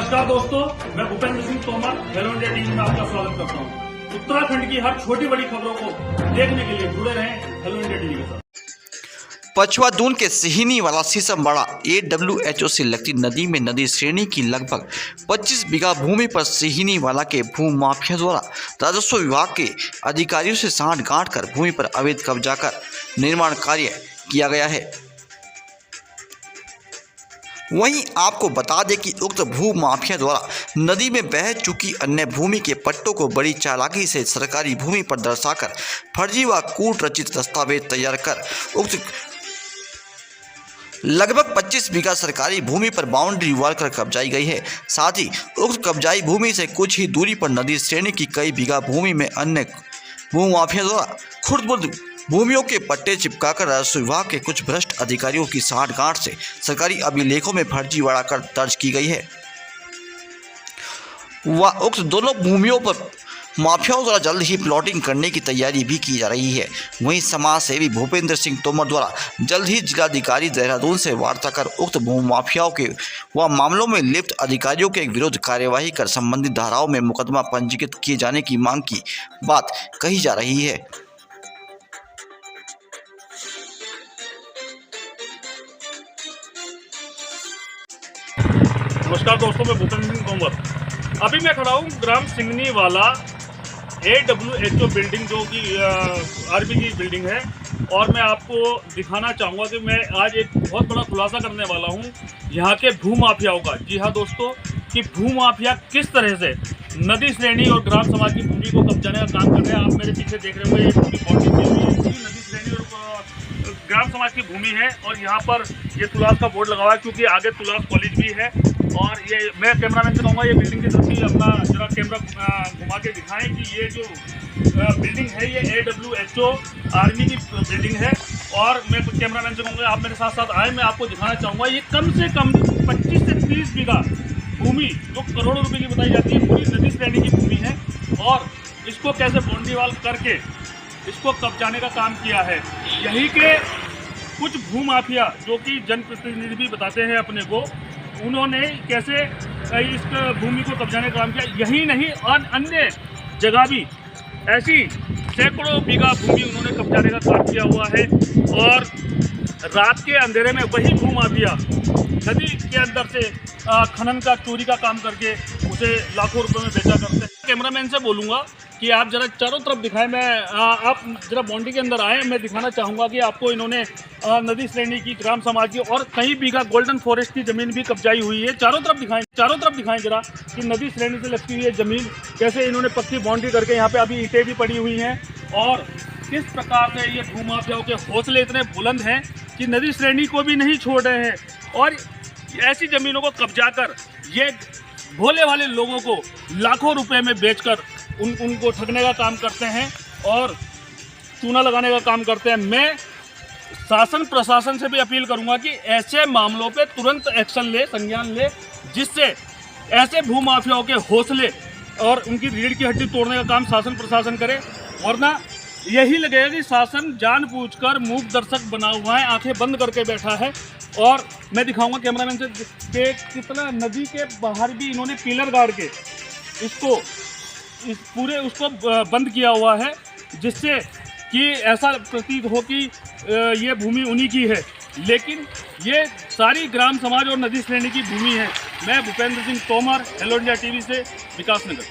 नमस्कार दोस्तों, मैं Bhupendra Singh Tomar hello India TV में आपका स्वागत करता हूं। उत्तराखंड की हर छोटी बड़ी खबरों को देखने के लिए जुड़े रहें हेलो इंडिया टीवी के साथ। पछवादून के सिहिनी वाला सीसमबाड़ा AWHO से लगती नदी में नदी श्रेणी की लगभग 25 बीघा भूमि पर सिहिनी वाला के भू माफिया द्वारा राजस्व विभाग के अधिकारियों से सांठ-गांठ कर भूमि पर अवैध कब्जा कर निर्माण कार्य किया गया है। वहीं आपको बता दें कि उक्त भू माफिया द्वारा नदी में बह चुकी अन्य भूमि के पट्टों को बड़ी चालाकी से सरकारी भूमि पर दर्शाकर फर्जी व कूट रचित दस्तावेज तैयार कर उक्त लगभग 25 बीघा सरकारी भूमि पर बाउंड्री वॉल कर कब्जाई गई है। साथ ही उक्त कब्जाई भूमि से कुछ ही दूरी पर नदी श्रेणी की कई बीघा भूमि में अन्य भू माफिया द्वारा खुर्द-बुर्द भूमियों के पट्टे चिपकाकर राजस्व विभाग के कुछ भ्रष्ट अधिकारियों की सांठ-गांठ से सरकारी अभिलेखों में फर्जीवाड़ा कर दर्ज की गई है। व उक्त दोनों भूमियों पर माफियाओं द्वारा जल्द ही प्लॉटिंग करने की तैयारी भी की जा रही है। वहीं समाज सेवी भूपेंद्र सिंह तोमर द्वारा जल्द ही जिलाधिकारी देहरादून से वार्ता कर उक्त भू माफियाओं के व मामलों में लिप्त अधिकारियों के विरुद्ध कार्यवाही कर संबंधित धाराओं में मुकदमा पंजीकृत किए जाने की मांग की बात कही जा रही है। नमस्कार दोस्तों, मैं भूपेंद्र सिंह तोमर। अभी मैं खड़ा हूँ ग्राम सिंगनी वाला AWHO बिल्डिंग, जो कि आर्मी की बिल्डिंग है, और मैं आपको दिखाना चाहूँगा कि मैं आज एक बहुत बड़ा खुलासा करने वाला हूँ यहाँ के भू माफियाओं का। जी हाँ दोस्तों, कि भू माफिया किस तरह से नदी श्रेणी और ग्राम समाज की भूमि को कब्जाने का काम कर रहे हैं। आप मेरे पीछे देख रहे होंगे, ये पूरी बाउंड्री नदी श्रेणी और ग्राम समाज की भूमि है, और यहाँ पर ये तुलास का बोर्ड लगा हुआ है क्योंकि आगे तुलास कॉलेज भी है। और ये मैं कैमरामैन से कहूँगा ये बिल्डिंग की तरफ अपना जरा कैमरा घुमा के दिखाएं कि ये जो बिल्डिंग है ये AWHO आर्मी की बिल्डिंग है। और मैं कैमरामैन से कहूँगा आप मेरे साथ साथ आए, मैं आपको दिखाना चाहूँगा ये कम से कम 25 से 30 बीघा भूमि जो करोड़ों रुपए की बताई जाती है, पूरी नदी श्रेणी की भूमि है, और इसको कैसे बाउंड्री वॉल करके इसको कब्जाने का काम किया है। यही के कुछ भू माफिया जो कि जनप्रतिनिधि भी बताते हैं अपने को, उन्होंने कैसे इस भूमि को कब्जाने का काम किया। यही नहीं, और अन्य जगह भी ऐसी सैकड़ों बीघा भूमि उन्होंने कब्जाने का काम किया हुआ है। और रात के अंधेरे में वही भू माफिया नदी के अंदर से खनन का, चोरी का काम करके उसे लाखों रुपए में बेचा करते हैं। कैमरामैन से बोलूँगा कि आप जरा चारों तरफ दिखाएं, आप जरा बाउंड्री के अंदर आए, मैं दिखाना चाहूँगा कि आपको इन्होंने नदी श्रेणी की, ग्राम समाज की और कई बीघा गोल्डन फॉरेस्ट की ज़मीन भी कब्जाई हुई है। चारों तरफ दिखाएं जरा कि नदी श्रेणी से लगती हुई है ज़मीन कैसे इन्होंने पक्की बाउंड्री करके, यहाँ पे अभी ईंटें भी पड़ी हुई हैं, और किस प्रकार से ये भू माफियाओं के हौसले इतने बुलंद हैं कि नदी श्रेणी को भी नहीं छोड़ रहे हैं, और ऐसी ज़मीनों को कब्जा कर ये भोले वाले लोगों को लाखों रुपए में बेचकर उनको ठगने का काम करते हैं और चूना लगाने का काम करते हैं। मैं शासन प्रशासन से भी अपील करूंगा कि ऐसे मामलों पे तुरंत एक्शन ले, संज्ञान ले, जिससे ऐसे भू माफियाओं के हौसले और उनकी रीढ़ की हड्डी तोड़ने का काम शासन प्रशासन करे। वरना यही लगेगा कि शासन जानबूझकर मूक दर्शक बना हुआ है, आंखें बंद करके बैठा है। और मैं दिखाऊंगा कैमरामैन से कि कितना नदी के बाहर भी इन्होंने पिलर गाड़ के इस पूरे उसको बंद किया हुआ है, जिससे कि ऐसा प्रतीत हो कि ये भूमि उन्हीं की है, लेकिन ये सारी ग्राम समाज और नदी श्रेणी की भूमि है। मैं Bhupendra Singh Tomar hello India TV से, विकास नगर।